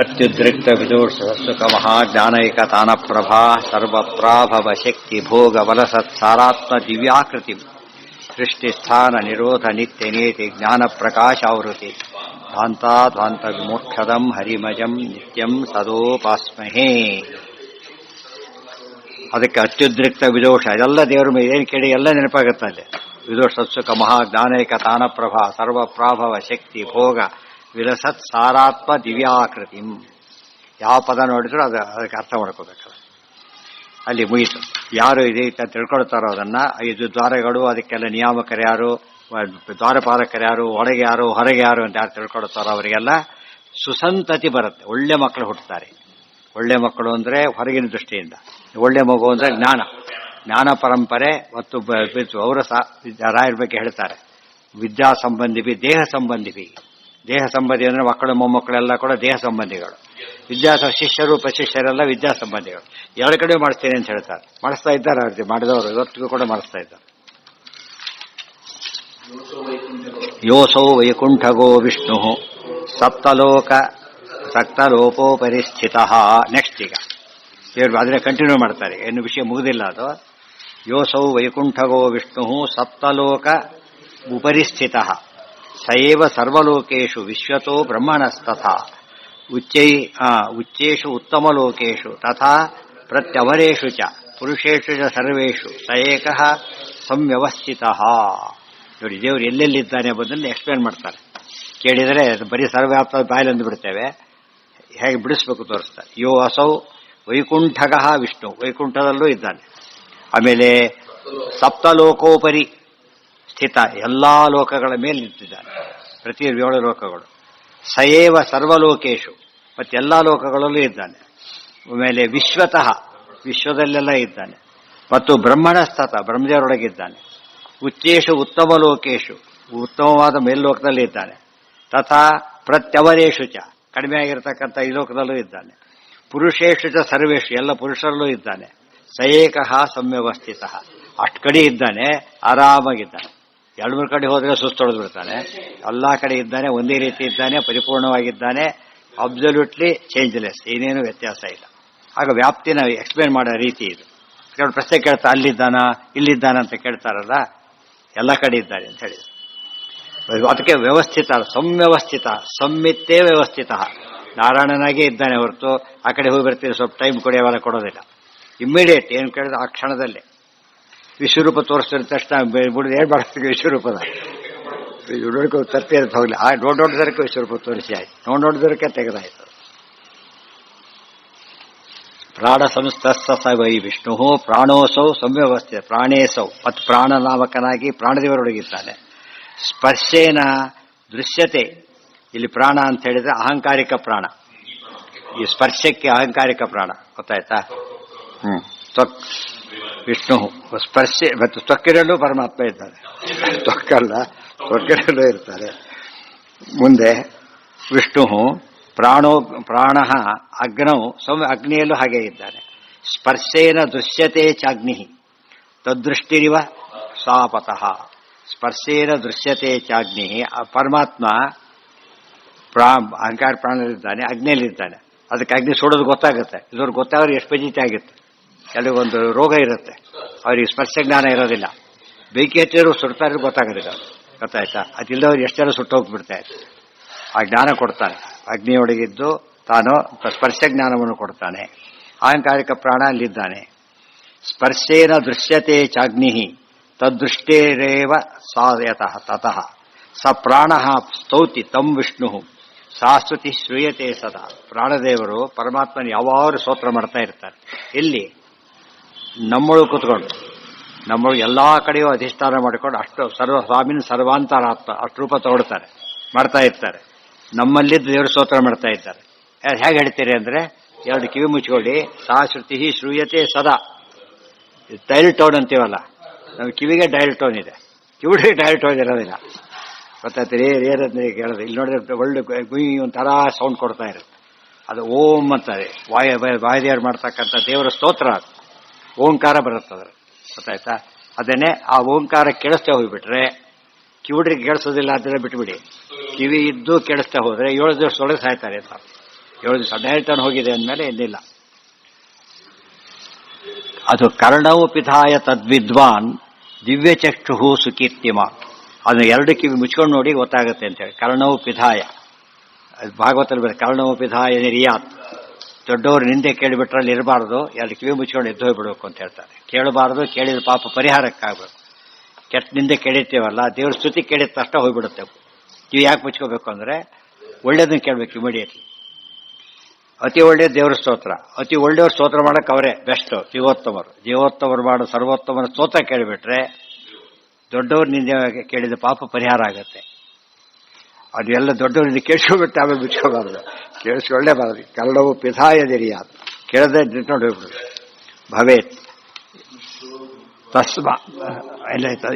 ಅತ್ಯುದ್ರಿಕ್ತ ವಿದೂಷಸುಖ ಮಹಾಜ್ಞಾನೈಕತಾನ ಪ್ರಭಾ ಸರ್ವಪ್ರಾಭವ ಶಕ್ತಿ ಭೋಗ ಬಲಸತ್ಸಾರಾತ್ಮ ದಿವ್ಯಾಕೃತಿ ಸೃಷ್ಟಿಸ್ಥಾನ ನಿರೋಧ ನಿತ್ಯ ನೇತಿ ಜ್ಞಾನ ಪ್ರಕಾಶಾವೃತಿ ಧ್ವಾಂತ ವಿಮೋಕ್ಷದಂ ಹರಿಮಜಂ ನಿತ್ಯಂ ಸದೋಪಾಸ್ಮಹೇ. ಅದಕ್ಕೆ ಅತ್ಯುದ್ರಿಕ್ತ ವಿದೋಷ ಎಲ್ಲ ದೇವರ ಮೇಲೆ ಏನು ಕೇಳಿ ಎಲ್ಲ ನೆನಪಾಗುತ್ತೆ ಅಲ್ಲಿ. ವಿದೋಷ ಸತ್ಸುಖ ಮಹಾಜ್ಞಾನೈಕ ತಾನಪ್ರಭಾ ಸರ್ವಪ್ರಾಭವ ಶಕ್ತಿ ಭೋಗ ವಿಲಸತ್ ಸಾರಾತ್ಮ ದಿವ್ಯಾಕೃತಿ. ಯಾವ ಪದ ನೋಡಿದ್ರು ಅದಕ್ಕೆ ಅರ್ಥ ಮಾಡ್ಕೋಬೇಕಲ್ಲ. ಅಲ್ಲಿ ಮುಗಿತು. ಯಾರು ಇದೆ ಅಂತ ತಿಳ್ಕೊಳ್ತಾರೋ ಅದನ್ನ 5 ದ್ವಾರಗಳು, ಅದಕ್ಕೆಲ್ಲ ನಿಯಾಮಕರು ಯಾರು, ದ್ವಾರಪಾಲಕರು ಯಾರು, ಒಳಗೆ ಯಾರು ಹೊರಗೆ ಯಾರು ಅಂತ ಯಾರು ತಿಳ್ಕೊಳ್ತಾರೋ ಅವರಿಗೆಲ್ಲ ಸುಸಂತತಿ ಬರುತ್ತೆ. ಒಳ್ಳೆ ಮಕ್ಕಳು ಹುಟ್ಟುತ್ತಾರೆ. ಒಳ್ಳೆ ಮಕ್ಕಳು ಅಂದ್ರೆ ಹೊರಗಿನ ದೃಷ್ಟಿಯಿಂದ, ಒಳ್ಳೆ ಮಗು ಅಂದ್ರೆ ಜ್ಞಾನ ಪರಂಪರೆ ಮತ್ತು ಅವರ ರಾಯರ ಬಗ್ಗೆ ಹೇಳ್ತಾರೆ. ವಿದ್ಯಾ ಸಂಬಂಧಿ ದೇಹ ಸಂಬಂಧಿ. ದೇಹ ಸಂಬಂಧಿ ಅಂದ್ರೆ ಮಕ್ಕಳು ಮೊಮ್ಮಕ್ಕಳೆಲ್ಲ ಕೂಡ ದೇಹ ಸಂಬಂಧಿಗಳು. ಶಿಷ್ಯರು ಪ್ರಶಿಷ್ಯರೆಲ್ಲ ವಿದ್ಯಾ ಸಂಬಂಧಿಗಳು. ಎರಡು ಕಡೆ ಮಾಡಿಸ್ತೇನೆ ಅಂತ ಹೇಳ್ತಾರೆ. ಮಾಡಿಸ್ತಾ ಇದ್ದಾರೆ ಅವ್ರಿಗೆ, ಮಾಡಿದವರು ಇವತ್ತಿಗೂ ಕೂಡ ಮಾಡಿಸ್ತಾ ಇದ್ದಾರೆ. ಯೋಸೌ ವೈಕುಂಠಗೋ ವಿಷ್ಣು ಸಪ್ತಲೋಕೋಪರಿ ಸ್ಥಿತ. ನೆಕ್ಸ್ಟ್ ಈಗ ದೇವರು ಅದನ್ನೇ ಕಂಟಿನ್ಯೂ ಮಾಡ್ತಾರೆ, ಏನು ವಿಷಯ ಮುಗುದಿಲ್ಲ ಅದು. ಯೋಸೌ ವೈಕುಂಠಗೋ ವಿಷ್ಣು ಸಪ್ತಲೋಕ ಉಪರಿಸ್ಥಿತ ಸಯೇವ ಸರ್ವಲೋಕೇಶು ವಿಶ್ವತೋ ಬ್ರಹ್ಮಣಸ್ತಥಾ ಉಚ್ಚೇಷು ಉತ್ತಮಲೋಕೇಶು ತಥಾ ಪ್ರತ್ಯವರೇಷು ಚ ಪುರುಷೇಷು ಚ ಸರ್ವೇಷು ಸ ಏಕಃ ಸಂವ್ಯವಸ್ಥಿತಃ. ನೋಡಿ ದೇವರು ಎಲ್ಲೆಲ್ಲಿದ್ದಾನೆ ಎಂಬುದನ್ನು ಎಕ್ಸ್ಪ್ಲೇನ್ ಮಾಡ್ತಾರೆ. ಕೇಳಿದರೆ ಬರೀ ಸರ್ವ್ಯಾಪ್ತ ಬಾಯಲೆಂದು ಬಿಡ್ತೇವೆ, ಹೇಗೆ ಬಿಡಿಸ್ಬೇಕು ತೋರಿಸ್ತಾರೆ. ಯೋ ಅಸೌ ವೈಕುಂಠಗಃ ವಿಷ್ಣು, ವೈಕುಂಠದಲ್ಲೂ ಇದ್ದಾನೆ. ಆಮೇಲೆ ಸಪ್ತಲೋಕೋಪರಿ ಸ್ಥಿತ, ಎಲ್ಲಾ ಲೋಕಗಳ ಮೇಲೆ ನಿಂತಿದ್ದಾನೆ. ಪ್ರತಿ 7 ಲೋಕಗಳು. ಸಯೇವ ಸರ್ವಲೋಕೇಶು, ಮತ್ತೆಲ್ಲಾ ಲೋಕಗಳಲ್ಲೂ ಇದ್ದಾನೆ. ಆಮೇಲೆ ವಿಶ್ವತಃ, ವಿಶ್ವದಲ್ಲೆಲ್ಲ ಇದ್ದಾನೆ. ಮತ್ತು ಬ್ರಹ್ಮಣಸ್ತತ, ಬ್ರಹ್ಮದೇವರೊಳಗಿದ್ದಾನೆ. ಉಚ್ಚೇಶು ಉತ್ತಮ ಲೋಕೇಶು, ಉತ್ತಮವಾದ ಮೇಲ್ಲೋಕದಲ್ಲಿ ಇದ್ದಾನೆ. ತಥಾ ಪ್ರತ್ಯವರೇಶು ಚ, ಕಡಿಮೆ ಆಗಿರತಕ್ಕಂಥ ಈ ಲೋಕದಲ್ಲೂ ಇದ್ದಾನೆ. ಪುರುಷೇಶು ಚ ಸರ್ವೇಶು, ಎಲ್ಲ ಪುರುಷರಲ್ಲೂ ಇದ್ದಾನೆ. ಸಯೇಕಃ ಸಂವ್ಯವಸ್ಥಿತ, ಅಷ್ಟು ಕಡೆ ಇದ್ದಾನೆ, ಆರಾಮಾಗಿದ್ದಾನೆ. 2-3 ಕಡೆ ಹೋದರೆ ಸುಸ್ತೊಡೆದು ಬಿಡ್ತಾನೆ. ಎಲ್ಲಾ ಕಡೆ ಇದ್ದಾನೆ, ಒಂದೇ ರೀತಿ ಇದ್ದಾನೆ, ಪರಿಪೂರ್ಣವಾಗಿದ್ದಾನೆ, ಅಬ್ಸಲ್ಯೂಟ್ಲಿ ಚೇಂಜ್ಲೆಸ್, ಏನೇನು ವ್ಯತ್ಯಾಸ ಇಲ್ಲ. ಆಗ ವ್ಯಾಪ್ತಿನ ಎಕ್ಸ್ಪ್ಲೇನ್ ಮಾಡೋ ರೀತಿ ಇದು. ಕೆಲವು ಪ್ರಶ್ನೆ ಕೇಳ್ತಾ, ಅಲ್ಲಿದ್ದಾನ ಇಲ್ಲಿದ್ದಾನ ಅಂತ ಕೇಳ್ತಾರಲ್ಲ, ಎಲ್ಲ ಕಡೆ ಇದ್ದಾನೆ ಅಂತ ಹೇಳಿ. ಅದಕ್ಕೆ ವ್ಯವಸ್ಥಿತ, ಸಂವ್ಯವಸ್ಥಿತ, ಸಂಮಿತ್ತೇ ವ್ಯವಸ್ಥಿತ. ನಾರಾಯಣನಾಗೇ ಇದ್ದಾನೆ ಹೊರತು ಆ ಕಡೆ ಹೋಗಿ ಬರ್ತೀರಿ ಸ್ವಲ್ಪ ಟೈಮ್ ಕೊಡಿ ಅವೆಲ್ಲ ಕೊಡೋದಿಲ್ಲ. ಇಮ್ಮಿಡಿಯೇಟ್ ಏನು ಕೇಳಿದ್ರೆ ಆ ಕ್ಷಣದಲ್ಲೇ. ವಿಶ್ವರೂಪ ತೋರಿಸ್ತಿರೋ ತಕ್ಷಣ ಬಿಡೋದು ಏನು ಮಾಡ್ತೀವಿ ವಿಶ್ವರೂಪದ ನೋಡ್ಕೊ ತಪ್ಪಿ ಅಂತ ಹೋಗ್ಲಿ. ಆ ದೊಡ್ಡದರಕ್ಕೆ ವಿಶ್ವರೂಪ ತೋರಿಸಿ ಆಯ್ತು, ನೋಡಿದರಕ್ಕೆ ತೆಗೆದಾಯ್ತು. ಪ್ರಾಣ ಸಂಸ್ಥ ವೈ ವಿಷ್ಣು ಪ್ರಾಣೋಸೌ ಸಂವ್ಯವಸ್ಥೆ ಪ್ರಾಣೇಸೌ, ಮತ್ತು ಪ್ರಾಣನಾಮಕನಾಗಿ ಪ್ರಾಣದೇವರೊಳಗಿದ್ದಾನೆ. ಸ್ಪರ್ಶೇನ ದೃಶ್ಯತೆ, ಇಲ್ಲಿ ಪ್ರಾಣ ಅಂತ ಹೇಳಿದ್ರೆ ಅಹಂಕಾರಿಕ ಪ್ರಾಣ. ಈ ಸ್ಪರ್ಶಕ್ಕೆ ಅಹಂಕಾರಿಕ ಪ್ರಾಣ ಗೊತ್ತಾಯ್ತಾ? ತ್ವಕ್ ವಿಷ್ಣು ಸ್ಪರ್ಶ, ಮತ್ತು ತ್ವಕ್ಕಿರಲ್ಲೂ ಪರಮಾತ್ಮ ಇದ್ದಾನೆ. ತ್ವಕ್ಕಲ್ಲ, ತ್ವಕ್ಕಿರಲ್ಲೂ ಇರ್ತಾರೆ. ಮುಂದೆ ವಿಷ್ಣು ಪ್ರಾಣ ಅಗ್ನೌ ಅಗ್ನಿಯಲ್ಲೂ ಹಾಗೆ ಇದ್ದಾನೆ. ಸ್ಪರ್ಶೇನ ದೃಶ್ಯತೆ ಚಾಗ್ನಿ ತದ್ದೃಷ್ಟಿರಿವ ಸಾಪತಃ. ಸ್ಪರ್ಶೇನ ದೃಶ್ಯತೆ ಚಾಗ್ನಿ, ಪರಮಾತ್ಮ ಅಹಂಕಾರ ಪ್ರಾಣದಲ್ಲಿದ್ದಾನೆ, ಅಗ್ನಿಯಲ್ಲಿದ್ದಾನೆ. ಅದಕ್ಕೆ ಅಗ್ನಿ ಸುಡೋದು ಗೊತ್ತಾಗುತ್ತೆ. ಇಲ್ಲವ್ರಿಗೆ ಗೊತ್ತಾದ್ರೆ ಎಷ್ಟು ಪಜಿತಿ ಆಗುತ್ತೆ. ಕೆಲವೊಂದು ರೋಗ ಇರುತ್ತೆ, ಅವ್ರಿಗೆ ಸ್ಪರ್ಶ ಜ್ಞಾನ ಇರೋದಿಲ್ಲ. ಬೆಂಕಿ ಹಚ್ಚಿದ್ರು ಸುಡ್ತಾರೆ, ಗೊತ್ತಾಗೋದಿಲ್ಲ. ಗೊತ್ತಾಯ್ತಾ? ಅದಿಲ್ಲದವ್ರು ಎಷ್ಟೆಲ್ಲ ಸುಟ್ಟು ಹೋಗ್ಬಿಡ್ತಾರೆ. ಆ ಜ್ಞಾನ ಕೊಡ್ತಾನೆ. ಅಗ್ನಿಯೊಳಗಿದ್ದು ತಾನು ಸ್ಪರ್ಶ ಜ್ಞಾನವನ್ನು ಕೊಡ್ತಾನೆ. ಅಹಂಕಾರಿಕ ಪ್ರಾಣ ಅಲ್ಲಿದ್ದಾನೆ. ಸ್ಪರ್ಶೇನ ದೃಶ್ಯತೆ ಚಾಗ್ನಿ ತದ್ದೃಷ್ಟೇರೇವ ಸಾಯತಃ ತತಃ ಸ ಪ್ರಾಣ ಸ್ತೌತಿ ತಂ ವಿಷ್ಣು ಸಾ ಸ್ತುತಿ ಶ್ರೂಯತೆ ಸದಾ. ಪ್ರಾಣದೇವರು ಪರಮಾತ್ಮನ ಯಾವಾಗಲೂ ಸ್ತೋತ್ರ ಮಾಡ್ತಾ ಇರ್ತಾರೆ. ಎಲ್ಲಿ? ನಮ್ಮಳು ಕೂತ್ಕೊಂಡು, ನಮ್ಮಳು ಎಲ್ಲಾ ಕಡೆಯೂ ಅಧಿಷ್ಠಾನ ಮಾಡಿಕೊಂಡು ಅಷ್ಟು ಸ್ವಾಮಿನ ಸರ್ವಾಂತರಾತ್ಮ ಅಷ್ಟು ರೂಪ ತಗೊಳ್ತಾರೆ, ಮಾಡ್ತಾ ಇರ್ತಾರೆ. ನಮ್ಮಲ್ಲಿದ್ದು ದೇವರು ಸ್ತೋತ್ರ ಮಾಡ್ತಾ ಇದ್ದಾರೆ. ಹೇಗೆ ಹೇಳ್ತೀರಿ ಅಂದ್ರೆ, 2 ಕಿವಿ ಮುಚ್ಕೊಳ್ಳಿ. ಸಾ ಶ್ರುತಿ ಶ್ರೂಯತೆ ಸದಾ. ಡೈಲ್ ಟೋನ್ ಅಂತೀವಲ್ಲ, ನಮ್ಮ ಕಿವಿಗೆ ಡೈಲ್ ಟೋನ್ ಇದೆ, ಕಿವಿಗೆ ಡೈಲ್ ಟೋನ್ ಇರೋದಿಲ್ಲ. ಗೊತ್ತಾಯ್ತು? ಏನಂದ್ರೆ ಕೇಳಿದ್ರೆ ಇಲ್ಲಿ ನೋಡಿದ್ರೆ ಒಳ್ಳೆ ಗುಯಿ ಒಂಥರ ಸೌಂಡ್ ಕೊಡ್ತಾ ಇರುತ್ತೆ. ಅದು ಓಂ ಅಂತಾರೆ. ವಾಯುದೇವರು ಮಾಡ್ತಕ್ಕಂಥ ದೇವರ ಸ್ತೋತ್ರ ಅದು. ಓಂಕಾರ ಬರುತ್ತದ್ರ. ಗೊತ್ತಾಯ್ತಾ? ಅದನ್ನೇ ಆ ಓಂಕಾರ ಕೇಳಿಸ್ತೇ ಹೋಗ್ಬಿಟ್ರೆ, ಕಿವಿಡ್ರಿಗೆ ಕೇಳಿಸೋದಿಲ್ಲ, ಅದನ್ನ ಬಿಟ್ಬಿಡಿ. ಕಿವಿ ಇದ್ದು ಕೇಳಿಸ್ತಾ ಹೋದ್ರೆ 7 ದಿವಸದೊಳಗೆ ಸಾಯ್ತಾರೆ ಅಂತ. 7 ದಿವಸ ಡೈರೆಕ್ಟನ್ ಹೋಗಿದೆ ಅಂದಮೇಲೆ ಇನ್ನಿಲ್ಲ. ಅದು ಕರ್ಣವು ಪಿಧಾಯ ತದ್ವಿದ್ವಾನ್ ದಿವ್ಯಚಕ್ಷು ಸುಕೀರ್ತಿಮ. ಅದನ್ನು 2 ಕಿವಿ ಮುಚ್ಕೊಂಡು ನೋಡಿ ಗೊತ್ತಾಗುತ್ತೆ ಅಂತೇಳಿ. ಕರ್ಣವು ಪಿಧಾಯ, ಭಾಗವತಲ್ಲಿ ಬರುತ್ತೆ, ಕರ್ಣವು ಪಿಧಾಯ ನಿರ್ಯಾತ್. ದೊಡ್ಡವರು ನಿಂದೆ ಕೇಳಿಬಿಟ್ರಲ್ಲಿ ಇರಬಾರ್ದು, 2 ಕಿವಿ ಮುಚ್ಕೊಂಡು ಎದ್ದು ಹೋಗ್ಬಿಡ್ಬೇಕು ಅಂತ ಹೇಳ್ತಾರೆ. ಕೇಳಬಾರ್ದು, ಕೇಳಿದ ಪಾಪ ಪರಿಹಾರಕ್ಕಾಗಬೇಕು. ಕೆಟ್ಟ ನಿಂದೆ ಕೇಳಿರ್ತೀವಲ್ಲ, ದೇವ್ರ ಸ್ತುತಿ ಕೇಳಿದ ತಕ್ಷಣ ಹೋಗ್ಬಿಡುತ್ತೆ. ಕಿವಿ ಯಾಕೆ ಮುಚ್ಕೋಬೇಕು ಅಂದರೆ ಒಳ್ಳೇದನ್ನ ಕೇಳಬೇಕು ಇಮಿಡಿಯೇಟ್ಲಿ. ಅತಿ ಒಳ್ಳೆಯ ದೇವರ ಸ್ತೋತ್ರ, ಅತಿ ಒಳ್ಳೆಯವ್ರ ಸ್ತೋತ್ರ ಮಾಡಕ್ಕೆ ಅವರೇ ಬೆಸ್ಟ್. ಜೀವೋತ್ತಮರು ಮಾಡೋ ಸರ್ವೋತ್ತಮರ ಸ್ತೋತ್ರ ಕೇಳಿಬಿಟ್ರೆ ದೊಡ್ಡವ್ರ ನಿಂದೆ ಕೇಳಿದ ಪಾಪ ಪರಿಹಾರ ಆಗುತ್ತೆ. ಅದು ಎಲ್ಲ ದೊಡ್ಡವರಿಂದ ಕೇಳಿಸ್ಕೊಬಿಟ್ಟು ಆಮೇಲೆ ಮುಚ್ಕೋಬಾರ್ದು, ಕೇಳಿಸ್ಕೊಳ್ಳೇಬಾರ್ದು. ಕರ್ಣವು ಪಿಧಾಯದಿರಿಯ ಕೇಳದೆ ನಿಂತ್ಕೊಂಡು ಹೋಗ್ಬಿಡುದು. ಭವೇತ್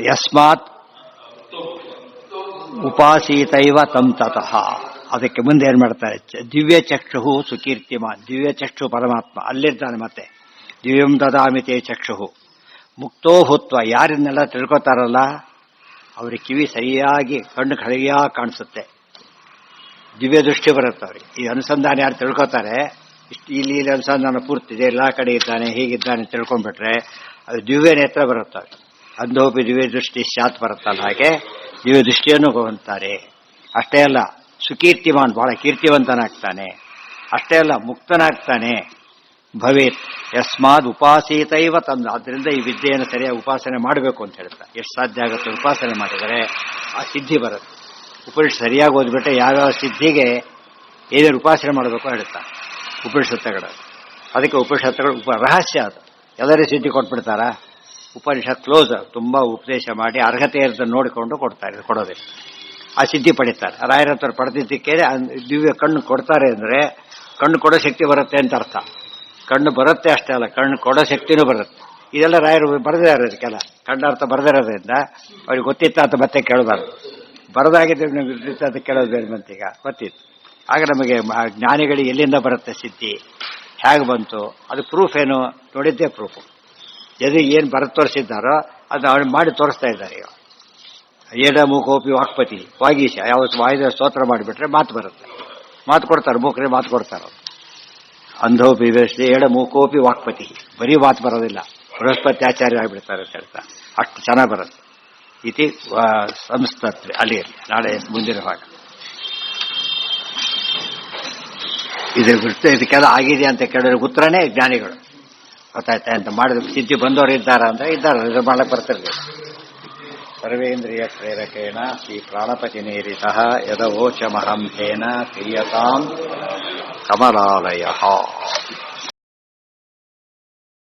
ಯಸ್ಮಾತ್ ಉಪಾಸೀತೈವ ತಂ ತತಃ. ಅದಕ್ಕೆ ಮುಂದೆ ಏನ್ ಮಾಡ್ತಾರೆ, ದಿವ್ಯ ಚಕ್ಷು ಸುಕೀರ್ತಿಮಾನ್. ದಿವ್ಯ ಚಕ್ಷು ಪರಮಾತ್ಮ ಅಲ್ಲಿರ್ತಾನೆ. ಮತ್ತೆ ದಿವ್ಯಂ ದದಾಮಿತೆ ಚಕ್ಷು ಮುಕ್ತೋ ಭೂತ್ವ. ಯಾರನ್ನೆಲ್ಲ ತಿಳ್ಕೊತಾರಲ್ಲ ಅವ್ರಿಗೆ ಕಿವಿ ಸರಿಯಾಗಿ, ಕಣ್ಣು ಸರಿಯಾಗಿ ಕಾಣಿಸುತ್ತೆ, ದಿವ್ಯ ದೃಷ್ಟಿ ಬರುತ್ತೆ ಅವ್ರಿಗೆ. ಈ ಅನುಸಂಧಾನ ಯಾರು ತಿಳ್ಕೊತಾರೆ, ಇಲ್ಲಿ ಅನುಸಂಧಾನ ಪೂರ್ತಿ ಇದೆ, ಎಲ್ಲ ಕಡೆ ಇದ್ದಾನೆ, ಹೀಗಿದ್ದಾನೆ ತಿಳ್ಕೊಂಡ್ಬಿಟ್ರೆ ಅದು ದಿವ್ಯ ನೇತ್ರ ಬರುತ್ತವೆ. ಅಂಧೋಪಿ ದಿವ್ಯ ದೃಷ್ಟಿ ಸ್ಯಾತ್ ಬರುತ್ತಲ್ಲ, ಹಾಗೆ ದಿವ್ಯ ದೃಷ್ಟಿಯನ್ನು ಹೊಂತಾರೆ. ಅಷ್ಟೇ ಅಲ್ಲ, ಸುಕೀರ್ತಿಮಾನ್, ಬಹಳ ಕೀರ್ತಿವಂತನಾಗ್ತಾನೆ. ಅಷ್ಟೇ ಅಲ್ಲ, ಮುಕ್ತನಾಗ್ತಾನೆ. ಭವೇತ್ ಯಸ್ಮಾದ್ ಉಪಾಸೀತೈವ ತಂದು. ಆದ್ದರಿಂದ ಈ ವಿದ್ಯೆಯನ್ನು ಸರಿಯಾಗಿ ಉಪಾಸನೆ ಮಾಡಬೇಕು ಅಂತ ಹೇಳ್ತಾರೆ. ಎಷ್ಟು ಸಾಧ್ಯ ಆಗುತ್ತೆ ಉಪಾಸನೆ ಮಾಡಿದರೆ ಆ ಸಿದ್ಧಿ ಬರುತ್ತೆ. ಉಪನಿಷತ್ ಸರಿಯಾಗಿ ಓದ್ಬಿಟ್ಟೆ ಯಾವ್ಯಾವ ಸಿದ್ಧಿಗೆ ಏನೇನು ಉಪಾಸನೆ ಮಾಡಬೇಕು ಹೇಳ್ತಾರೆ ಉಪನಿಷತ್ತುಗಳು. ಅದಕ್ಕೆ ಉಪನಿಷತ್ತುಗಳು ರಹಸ್ಯ. ಅದು ಎಲ್ಲರಿಗೂ ಸಿದ್ಧಿ ಕೊಟ್ಬಿಡ್ತಾರಾ? ಉಪನಿಷತ್ ಕ್ಲೋಸ್. ತುಂಬ ಉಪದೇಶ ಮಾಡಿ ಅರ್ಹತೆ ಇರೋದನ್ನು ನೋಡಿಕೊಂಡು ಕೊಡೋದಿಲ್ಲ. ಆ ಸಿದ್ಧಿ ಪಡಿತಾರೆ. ರಾಯರತ್ರ ಪಡೆದಿದ್ದಕ್ಕೆ ದಿವ್ಯ ಕಣ್ಣು ಕೊಡ್ತಾರೆ ಅಂದರೆ ಕಣ್ಣು ಕೊಡೋ ಶಕ್ತಿ ಬರುತ್ತೆ ಅಂತ ಅರ್ಥ. ಕಣ್ಣು ಬರುತ್ತೆ ಅಷ್ಟೇ ಅಲ್ಲ, ಕಣ್ಣು ಕೊಡೋ ಶಕ್ತಿನೂ ಬರುತ್ತೆ. ಇದೆಲ್ಲ ರಾಯರು ಬರೆದಿದ್ದಾರೆ. ಅದಕ್ಕೆಲ್ಲ ಕಣ್ಣರ್ಥ ಬರೆದಿರೋದ್ರಿಂದ ಅವ್ರಿಗೆ ಗೊತ್ತಿತ್ತ ಅಂತ ಮತ್ತೆ ಕೇಳಬಾರ್ದು. ಬರದಾಗಿದ್ದರೆ ಗೊತ್ತಿತ್ತು ಅಂತ ಕೇಳೋದು ಬೇರೆ. ಮಂತೀಗ ಗೊತ್ತಿತ್ತು. ಆಗ ನಮಗೆ ಜ್ಞಾನಿಗಳಿಗೆ ಎಲ್ಲಿಂದ ಬರುತ್ತೆ ಸಿದ್ಧಿ, ಹೇಗೆ ಬಂತು, ಅದು ಪ್ರೂಫ್ ಏನು ನೋಡಿದ್ದೇ ಪ್ರೂಫು. ಏನು ಬರೆದು ತೋರಿಸಿದ್ದಾರೋ ಅದು ಅವ್ರು ಮಾಡಿ ತೋರಿಸ್ತಾ ಇದ್ದಾರೆ. ಈಗ ಏಡ ಮೂಕೋಪಿ ವಾಕ್ಪತಿ ವಾಗೀಶ, ಯಾವತ್ತು ವಾಯುದ ಸ್ತೋತ್ರ ಮಾಡಿಬಿಟ್ರೆ ಮಾತು ಬರುತ್ತೆ. ಮಾತು ಕೊಡ್ತಾರೆ, ಮೂಕರೇ ಮಾತು ಕೊಡ್ತಾರೆ. ಅಂಧೋಪಿ ವೇಷೆ ಏಡ ಮೂಕೋಪಿ ವಾಕ್ಪತಿ, ಬರೀ ಮಾತು ಬರೋದಿಲ್ಲ, ಬೃಹಸ್ಪತಿ ಆಚಾರ್ಯ ಆಗಿಬಿಡ್ತಾರೆ ಅಂತ ಹೇಳ್ತಾರೆ. ಅಷ್ಟು ಚೆನ್ನಾಗಿ ಬರುತ್ತೆ. ಇತಿ ಸಂಸ್ತತ್ರೆ ಅಲ್ಲಿ ನಾಳೆ ಮುಂದಿನ ಭಾಗ. ಇದಕ್ಕೆಲ್ಲ ಆಗಿದೆ ಅಂತ ಕೇಳಿದ್ರೆ ಉತ್ತರನೇ ಜ್ಞಾನಿಗಳು. ಗೊತ್ತಾಯ್ತಾ ಅಂತ ಮಾಡಿದ ಸಿದ್ಧಿ ಬಂದವರು ಇದ್ದಾರ ಅಂದ್ರೆ ಇದ್ದಾರೆ, ಇದು ಮಾಡಕ್ಕೆ ಬರ್ತಿರ್ಲಿಲ್ಲ. ಸರ್ವೇಂದ್ರಿಯ ಪ್ರೇರಕೇಣ ಶ್ರೀ ಪ್ರಾಣಪತಿ ನೇರಿತಃ ಯದವೋಚಮಹಂ ತೇನ ಕ್ರಿಯತಾಂ ಕಮಲಾಲಯ.